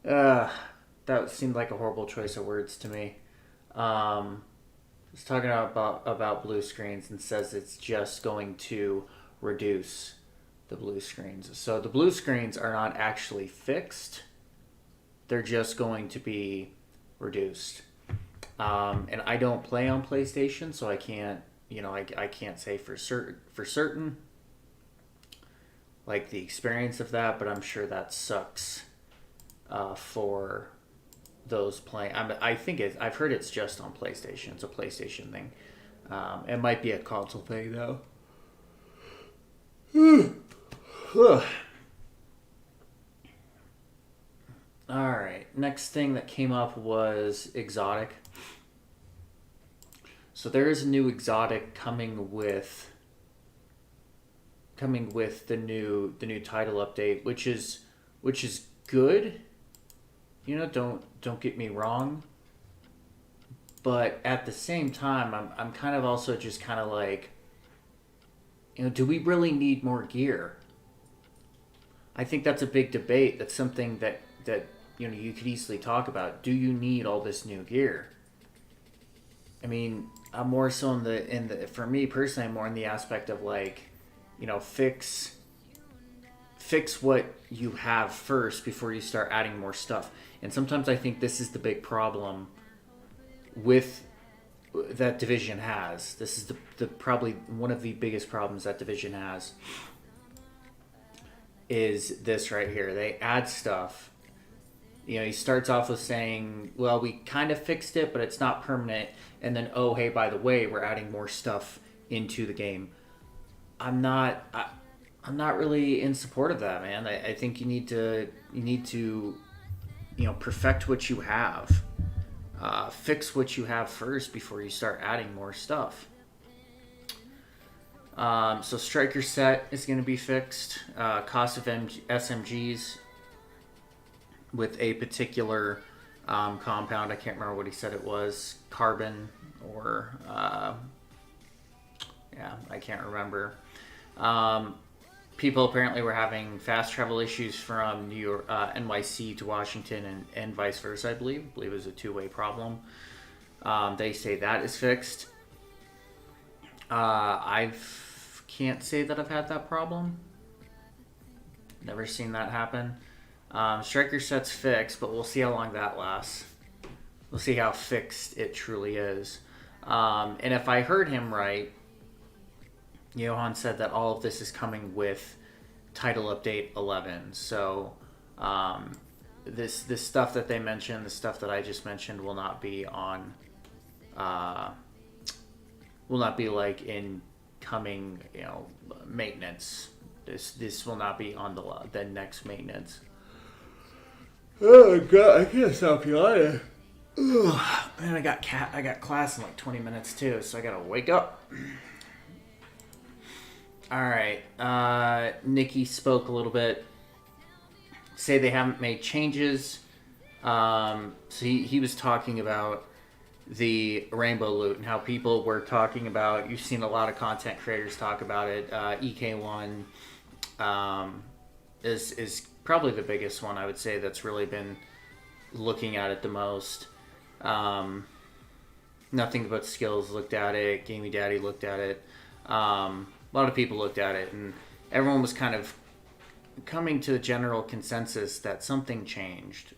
that seemed like a horrible choice of words to me. He's talking about blue screens and says it's just going to reduce the blue screens. So the blue screens are not actually fixed. They're just going to be reduced. And I don't play on PlayStation, so I can't, I can't say for certain, like the experience of that, but I'm sure that sucks for those playing. I think I've heard it's just on PlayStation. It's a PlayStation thing. It might be a console thing though. All right. Next thing that came up was exotic. So there is a new exotic coming with the new title update, which is good. Don't get me wrong. But at the same time, I'm kind of also just kind of like, do we really need more gear? I think that's a big debate. That's something that you could easily talk about. Do you need all this new gear? I mean, I'm more so in the for me personally, I'm more in the aspect of like, fix what you have first before you start adding more stuff. And sometimes I think this is the big problem with that Division has. This is the probably one of the biggest problems that Division has is this right here. They add stuff, he starts off with saying, well, we kind of fixed it, but it's not permanent. And then, oh, hey, by the way, we're adding more stuff into the game. I'm not really in support of that, man. I think you need to perfect what you have. Fix what you have first before you start adding more stuff. So Striker set is going to be fixed. Cost of SMGs with a particular compound. I can't remember what he said it was. Carbon or... I can't remember. People apparently were having fast travel issues from New York, NYC to Washington and vice versa, I believe. I believe it was a two-way problem. They say that is fixed. I can't say that I've had that problem. Never seen that happen. Striker set's fixed, but we'll see how long that lasts. We'll see how fixed it truly is. And if I heard him right, Johan said that all of this is coming with Title Update 11. So this stuff that they mentioned, the stuff that I just mentioned, will not be on. Will not be like in coming, maintenance. This will not be on the next maintenance. Oh God, I can't stop yawning. Man, I got class in like 20 minutes too, so I gotta wake up. All right, Nikki spoke a little bit. Say they haven't made changes. So he was talking about the rainbow loot and how people were talking about. You've seen a lot of content creators talk about it. EK1 is probably the biggest one, I would say, that's really been looking at it the most. Nothing But Skills looked at it. Gamey Daddy looked at it. A lot of people looked at it, and everyone was kind of coming to a general consensus that something changed.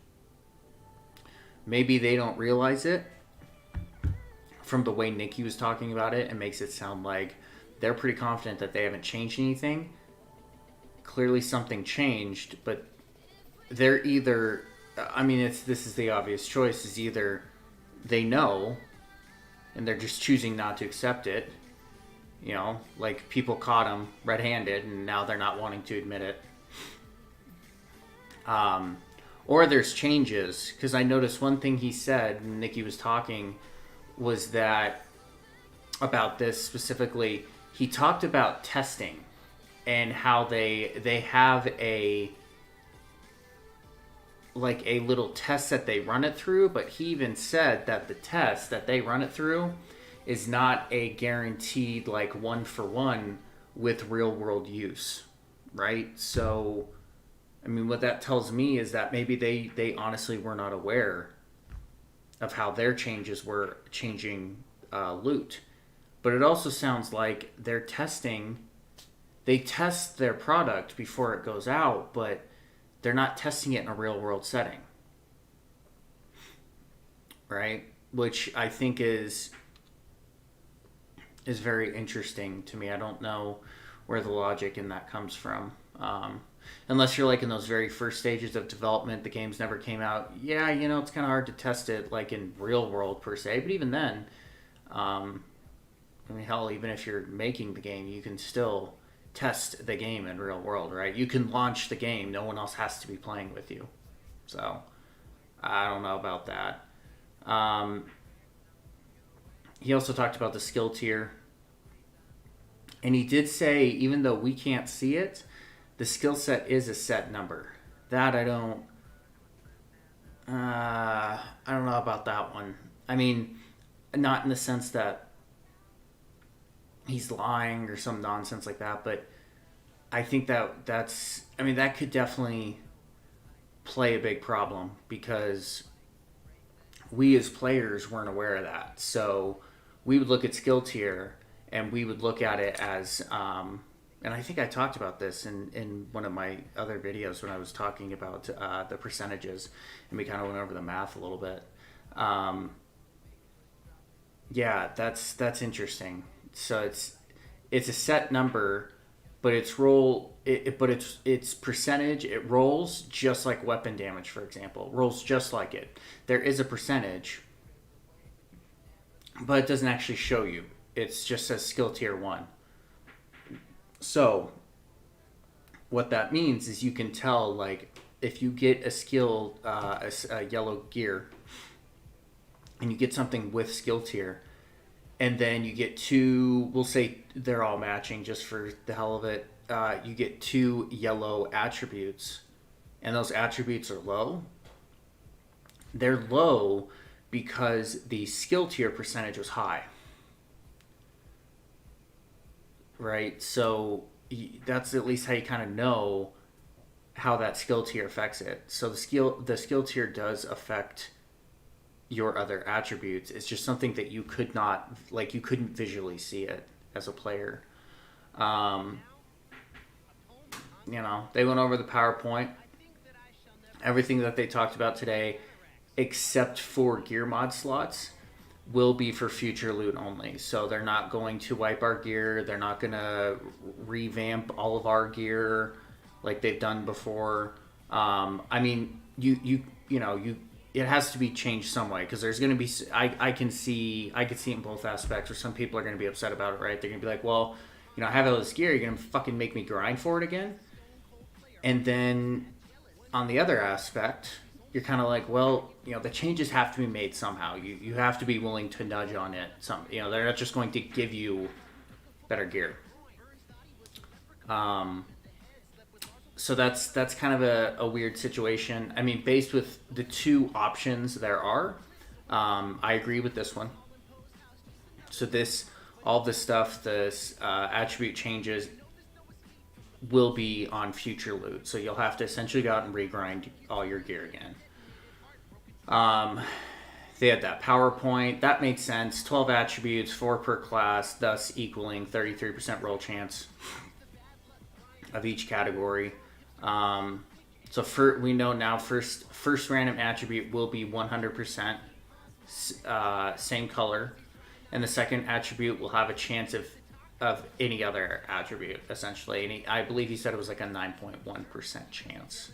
Maybe they don't realize it from the way Nikki was talking about it. It makes it sound like they're pretty confident that they haven't changed anything. Clearly something changed, but they're either... this is the obvious choice, is either they know and they're just choosing not to accept it. Like people caught them red-handed and now they're not wanting to admit it. Or there's changes, because I noticed one thing he said, and Nikki was talking, was that about this specifically, he talked about testing and how they have a little test that they run it through, but he even said that the test that they run it through is not a guaranteed like one-for-one with real-world use, right? So, what that tells me is that maybe they honestly were not aware of how their changes were changing loot. But it also sounds like they test their product before it goes out, but they're not testing it in a real-world setting, right? Which I think is very interesting to me. I don't know where the logic in that comes from. Unless you're like in those very first stages of development, the games never came out. Yeah, it's kind of hard to test it like in real world per se. But even then, hell, even if you're making the game, you can still test the game in real world, right? You can launch the game. No one else has to be playing with you. So, I don't know about that. He also talked about the skill tier. And he did say, even though we can't see it, the skill set is a set number. That I don't know about that one. Not in the sense that he's lying or some nonsense like that, but I think that could definitely play a big problem, because we as players weren't aware of that. So we would look at skill tier and we would look at it as, and I think I talked about this in one of my other videos when I was talking about the percentages, and we kind of went over the math a little bit. Yeah, that's interesting. So it's a set number, but its percentage, it rolls just like weapon damage, for example. Rolls just like it. There is a percentage, but it doesn't actually show you. It's just says skill tier 1. So what that means is you can tell, like, if you get a skill, a yellow gear, and you get something with skill tier, and then you get 2, we'll say they're all matching just for the hell of it, you get 2 yellow attributes, and those attributes are low. They're low because the skill tier percentage was high. Right? So that's at least how you kind of know how that skill tier affects it. So the skill tier does affect your other attributes. It's just something that you couldn't visually see it as a player. They went over the PowerPoint, everything that they talked about today, except for gear mod slots, will be for future loot only. So they're not going to wipe our gear. They're not going to revamp all of our gear like they've done before. It has to be changed some way, because there's going to be, I can see it in both aspects, where some people are going to be upset about it, right? They're going to be like, well, I have all this gear, you're going to fucking make me grind for it again? And then on the other aspect, you're kind of like, well, the changes have to be made somehow. You have to be willing to nudge on it. They're not just going to give you better gear. So that's kind of a weird situation. I mean, based with the 2 options there are, I agree with this one. So all this stuff, this attribute changes will be on future loot. So you'll have to essentially go out and regrind all your gear again. They had that PowerPoint. That made sense. 12 attributes, 4 per class, thus equaling 33% roll chance of each category. We know now first random attribute will be 100% same color, and the second attribute will have a chance of any other attribute, essentially. I believe he said it was like a 9.1% chance.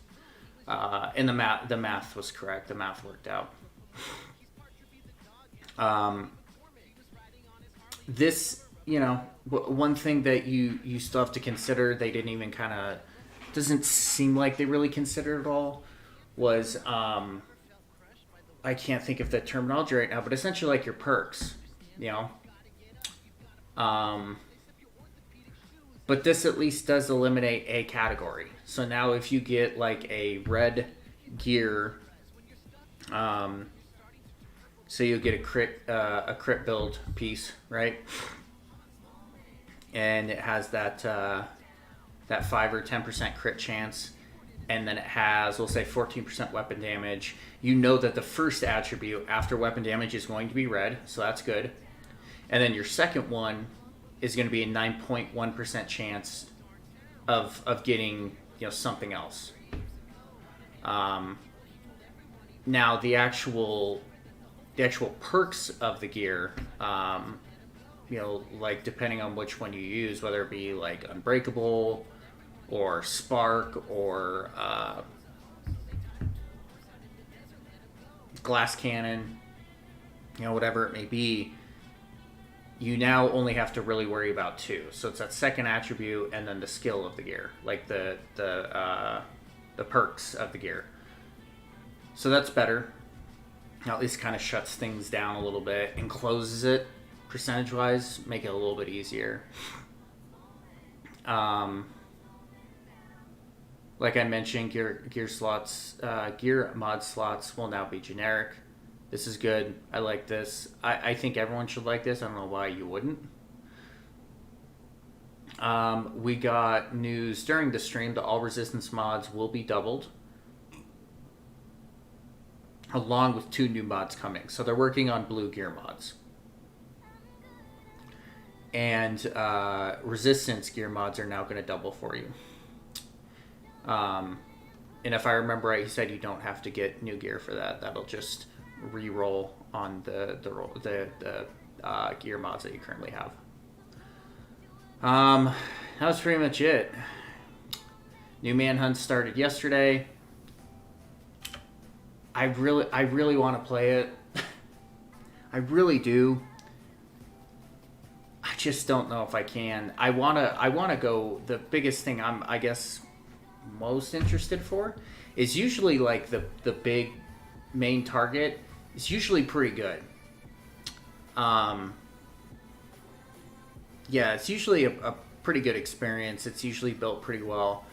And the math was correct. The math worked out. This, one thing that you still have to consider, they didn't even doesn't seem like they really considered at all, was, I can't think of the terminology right now, but essentially like your perks, but this at least does eliminate a category. So now if you get like a red gear, so you'll get a crit build piece, right? And it has that 5 or 10% crit chance, and then it has, we'll say, 14% weapon damage. You know that the first attribute after weapon damage is going to be red, so that's good. And then your second one is going to be a 9.1% chance of getting something else. Now the actual perks of the gear, like depending on which one you use, whether it be like Unbreakable or Spark or Glass Cannon, whatever it may be, you now only have to really worry about 2. So it's that second attribute and then the skill of the gear, like the perks of the gear. So that's better. Now at least kind of shuts things down a little bit and closes it percentage-wise, make it a little bit easier. Like I mentioned, gear mod slots will now be generic. This is good. I like this. I think everyone should like this. I don't know why you wouldn't. We got news during the stream that all resistance mods will be doubled, along with 2 new mods coming. So they're working on blue gear mods. And resistance gear mods are now going to double for you. And if I remember right, he said you don't have to get new gear for that. That'll just re-roll on the gear mods that you currently have. that was pretty much it. New Manhunt started yesterday. I really want to play it. I really do. I just don't know if I can. I wanna go. The biggest thing I'm, I guess, most interested for is usually like the big main target is usually pretty good. Yeah, it's usually a pretty good experience. It's usually built pretty well.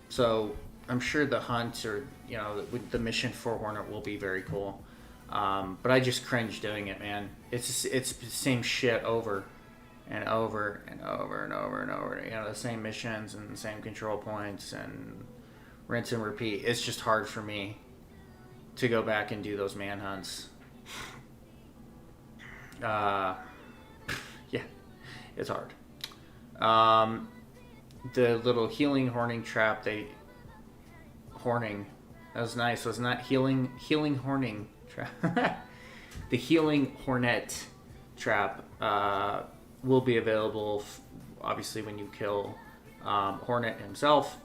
So I'm sure the hunt or, you know, the mission for Hornet will be very cool. But I just cringe doing it, man. It's the same shit over and over and over and over and over. You know, the same missions and the same control points and rinse and repeat. It's just hard for me to go back and do those manhunts. Yeah, it's hard. The little healing horning trap, horning, that was nice, wasn't that? Healing horning trap. The healing hornet trap will be available, obviously, when you kill Hornet himself.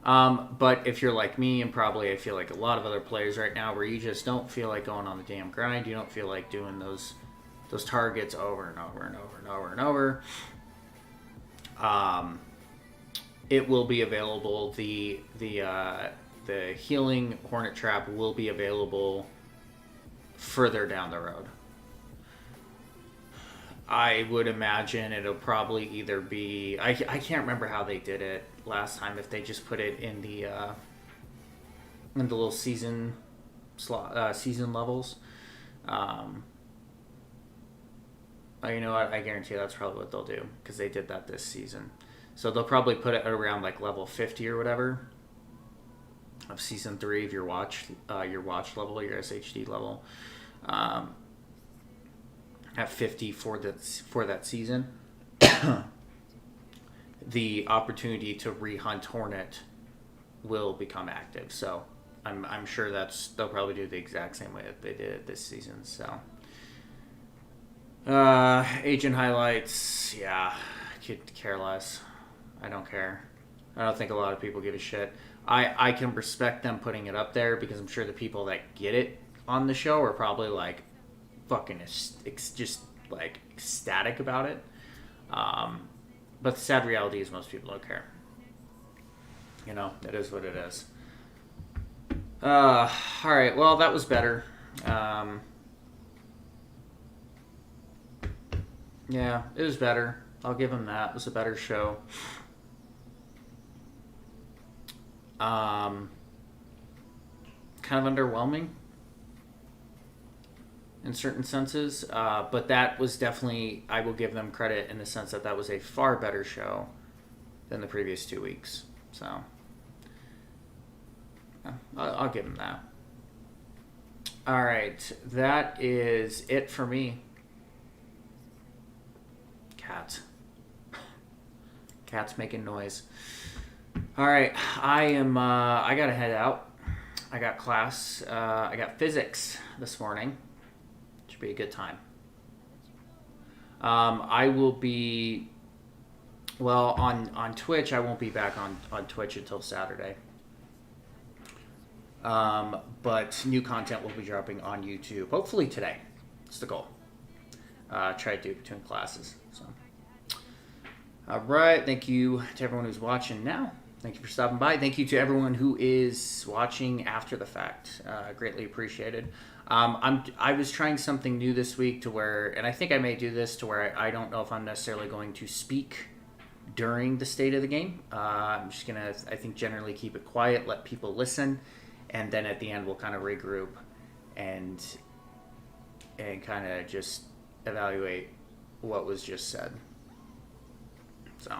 But if you're like me, and probably I feel like a lot of other players right now, where you just don't feel like going on the damn grind, you don't feel like doing those targets over and over and over and over and over, it will be available. The healing Hornet trap will be available further down the road. I would imagine it'll probably either be, I can't remember how they did it last time, if they just put it in the little season levels. You know what, I guarantee that's probably what they'll do, because they did that this season. So they'll probably put it around like level 50 or whatever of season 3 of your watch level, your SHD level, at 50 for that season. The opportunity to rehunt Hornet will become active. So I'm sure they'll probably do the exact same way that they did it this season. So agent highlights, yeah, I could care less. I don't care. I don't think a lot of people give a shit. I can respect them putting it up there, because I'm sure the people that get it on the show are probably like fucking just like ecstatic about it. But the sad reality is most people don't care. You know, it is what it is. All right, well, that was better. Yeah, it was better. I'll give him that. It was a better show. Kind of underwhelming in certain senses, but that was definitely, I will give them credit in the sense that was a far better show than the previous 2 weeks. So yeah, I'll give them that. All right, that is it for me. Cat's making noise. All right, I gotta head out. I got class. I got physics this morning. Should be a good time. I will be, well, on Twitch. I won't be back on Twitch until Saturday. But new content will be dropping on YouTube, hopefully today. That's the goal. Try to do it between classes. So, all right. Thank you to everyone who's watching now. Thank you for stopping by. Thank you to everyone who is watching after the fact. Greatly appreciated. I was trying something new this week to where, and I think I may do this to where I don't know if I'm necessarily going to speak during the state of the game. I'm just going to, I think, generally keep it quiet, let people listen, and then at the end we'll kind of regroup and kind of just evaluate what was just said. So